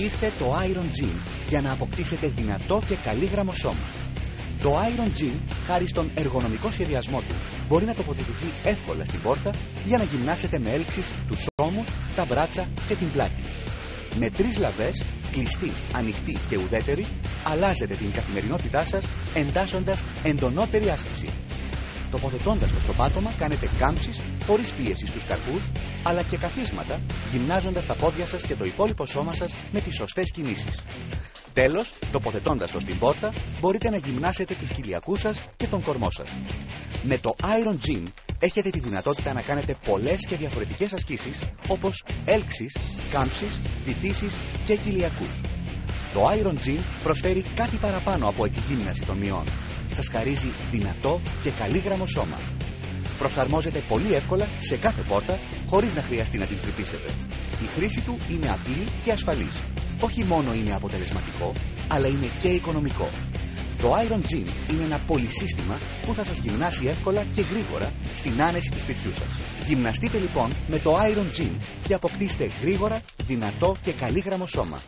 Ήρθε το Iron Gym για να αποκτήσετε δυνατό και καλύγραμμο σώμα. Το Iron Gym, χάρη στον εργονομικό σχεδιασμό του, μπορεί να τοποθετηθεί εύκολα στην πόρτα για να γυμνάσετε με έλξεις τους ώμους, τα μπράτσα και την πλάτη. Με 3 λαβές, κλειστή, ανοιχτή και ουδέτερη, αλλάζετε την καθημερινότητά σας εντάσσοντας εντονότερη άσκηση. Τοποθετώντας το στο πάτωμα, κάνετε κάμψεις χωρίς πίεση στους καρπούς, αλλά και καθίσματα, γυμνάζοντας τα πόδια σας και το υπόλοιπο σώμα σας με τις σωστές κινήσεις. Τέλος, τοποθετώντας το στην πόρτα, μπορείτε να γυμνάσετε τους κοιλιακούς σας και τον κορμό σας. Με το Iron Gym έχετε τη δυνατότητα να κάνετε πολλές και διαφορετικές ασκήσεις, όπως έλξεις, κάμψεις, βυθίσεις και κοιλιακούς. Το Iron Gym προσφέρει κάτι παραπάνω από εκγύμναση των μειών. Σας χαρίζει δυνατό και καλύγραμμο σώμα. Προσαρμόζεται πολύ εύκολα σε κάθε πόρτα, χωρίς να χρειαστεί να την τρυπήσετε. Η χρήση του είναι απλή και ασφαλής. Όχι μόνο είναι αποτελεσματικό, αλλά είναι και οικονομικό. Το Iron Gym είναι ένα πολυσύστημα που θα σας γυμνάσει εύκολα και γρήγορα στην άνεση του σπιτιού σας. Γυμναστείτε λοιπόν με το Iron Gym και αποκτήστε γρήγορα, δυνατό και καλύγραμμο σώμα.